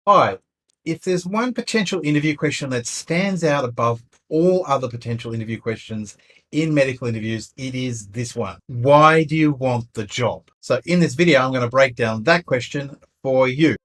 Hi, if there's one potential interview question that stands out above all other potential interview questions in medical interviews, it is this one. Why do you want the job? So in this video, I'm going to break down that question for you.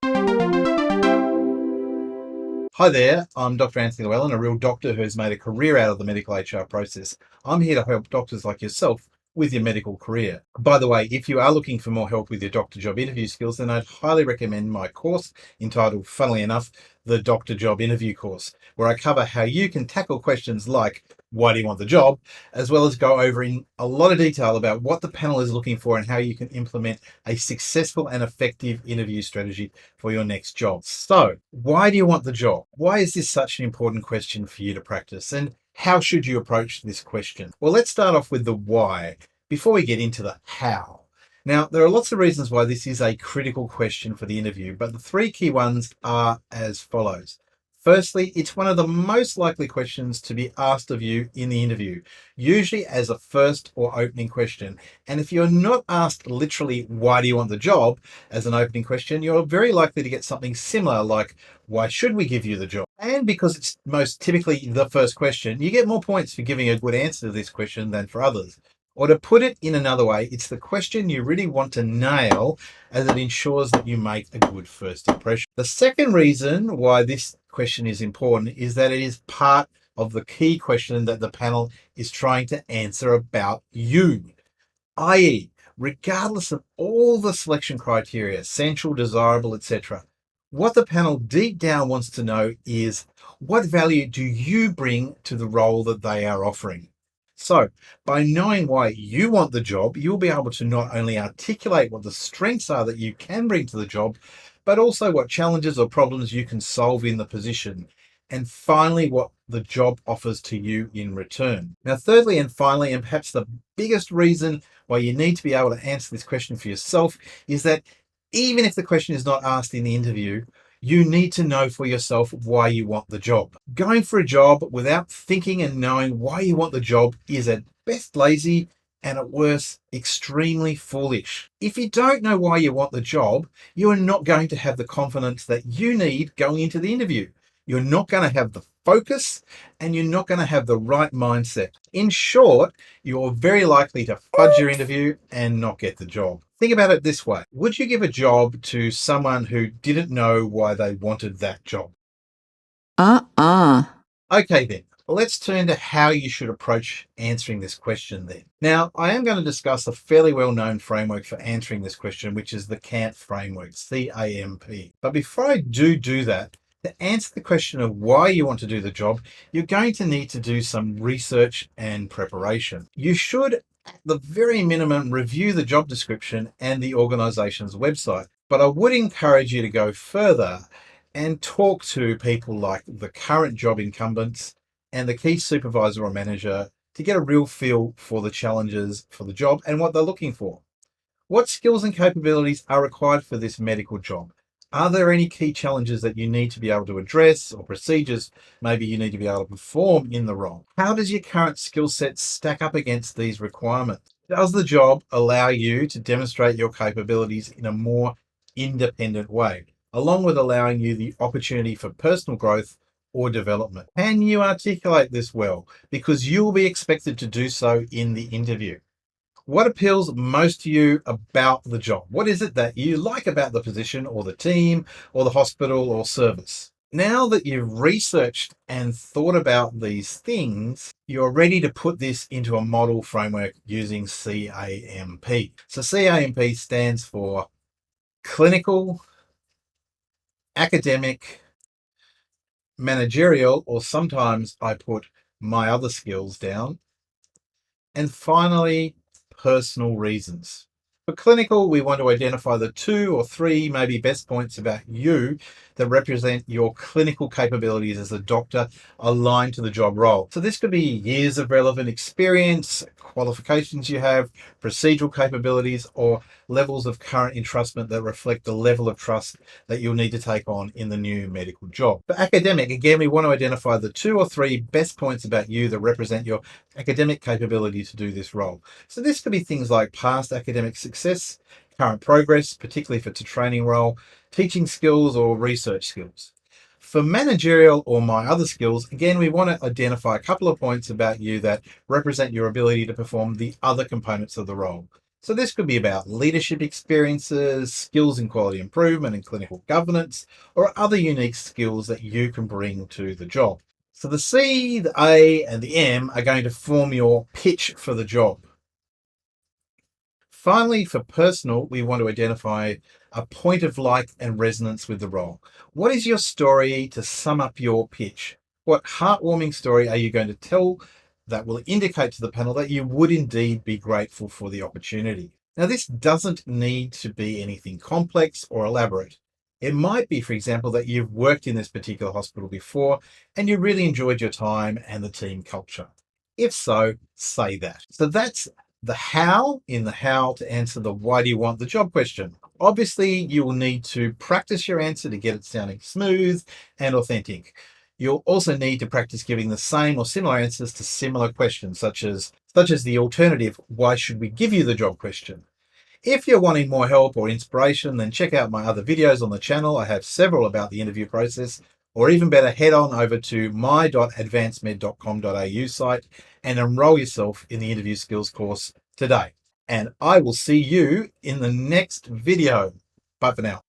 Hi there, I'm Dr. Anthony Llewellyn, a real doctor who has made a career out of the medical HR process. I'm here to help doctors like yourself with your medical career. By the way, if you are looking for more help with your doctor job interview skills, then I'd highly recommend my course entitled, funnily enough, the Doctor Job Interview Course, where I cover how you can tackle questions like, why do you want the job, as well as go over in a lot of detail about what the panel is looking for and how you can implement a successful and effective interview strategy for your next job. So, why do you want the job? Why is this such an important question for you to practice? And how should you approach this question? Well, let's start off with the why before we get into the how. Now, there are lots of reasons why this is a critical question for the interview, but the three key ones are as follows. Firstly, it's one of the most likely questions to be asked of you in the interview, usually as a first or opening question. And if you're not asked literally, why do you want the job, as an opening question, you're very likely to get something similar like, why should we give you the job? And because it's most typically the first question, you get more points for giving a good answer to this question than for others. Or to put it in another way, it's the question you really want to nail, as it ensures that you make a good first impression. The second reason why this question is important is that it is part of the key question that the panel is trying to answer about you, i.e., regardless of all the selection criteria, essential, desirable, etc., what the panel deep down wants to know is, what value do you bring to the role that they are offering? So, by knowing why you want the job, you'll be able to not only articulate what the strengths are that you can bring to the job, but also what challenges or problems you can solve in the position. And finally, what the job offers to you in return. Now, thirdly and finally, and perhaps the biggest reason why you need to be able to answer this question for yourself, is that even if the question is not asked in the interview, you need to know for yourself why you want the job. Going for a job without thinking and knowing why you want the job is at best lazy and at worst extremely foolish. If you don't know why you want the job, you are not going to have the confidence that you need going into the interview. You're not going to have the focus and you're not going to have the right mindset. In short, you're very likely to fudge your interview and not get the job. Think about it this way. Would you give a job to someone who didn't know why they wanted that job? Okay then, let's turn to how you should approach answering this question then. Now, I am going to discuss a fairly well-known framework for answering this question, which is the CAMP framework, C-A-M-P. But before I do that, to answer the question of why you want to do the job, you're going to need to do some research and preparation. You should, at the very minimum, review the job description and the organization's website. But I would encourage you to go further and talk to people like the current job incumbents and the key supervisor or manager to get a real feel for the challenges for the job and what they're looking for. What skills and capabilities are required for this medical job? Are there any key challenges that you need to be able to address, or procedures maybe you need to be able to perform in the role? How does your current skill set stack up against these requirements? Does the job allow you to demonstrate your capabilities in a more independent way, along with allowing you the opportunity for personal growth or development? Can you articulate this well? Because you will be expected to do so in the interview. What appeals most to you about the job? What is it that you like about the position or the team or the hospital or service? Now that you've researched and thought about these things, you're ready to put this into a model framework using CAMP. So CAMP stands for clinical, academic, managerial, or sometimes I put my other skills down, and finally, personal reasons. For clinical, we want to identify the 2 or 3 maybe best points about you that represent your clinical capabilities as a doctor aligned to the job role. So this could be years of relevant experience, qualifications you have, procedural capabilities, or levels of current entrustment that reflect the level of trust that you'll need to take on in the new medical job. For academic, again, we want to identify the 2 or 3 best points about you that represent your academic capability to do this role. So this could be things like past academic success, current progress, particularly if it's a training role, teaching skills, or research skills. For managerial or my other skills, again, we want to identify a couple of points about you that represent your ability to perform the other components of the role. So this could be about leadership experiences, skills in quality improvement and clinical governance, or other unique skills that you can bring to the job. So the C, the A, and the M are going to form your pitch for the job. Finally, for personal, we want to identify a point of like and resonance with the role. What is your story to sum up your pitch? What heartwarming story are you going to tell that will indicate to the panel that you would indeed be grateful for the opportunity? Now, this doesn't need to be anything complex or elaborate. It might be, for example, that you've worked in this particular hospital before and you really enjoyed your time and the team culture. If so, say that. So that's the how in the how to answer the why do you want the job question. Obviously, you will need to practice your answer to get it sounding smooth and authentic. You'll also need to practice giving the same or similar answers to similar questions, such as the alternative, why should we give you the job question? If you're wanting more help or inspiration, then check out my other videos on the channel. I have several about the interview process, or even better, head on over to my.advancedmed.com.au site and enroll yourself in the interview skills course today. And I will see you in the next video. Bye for now.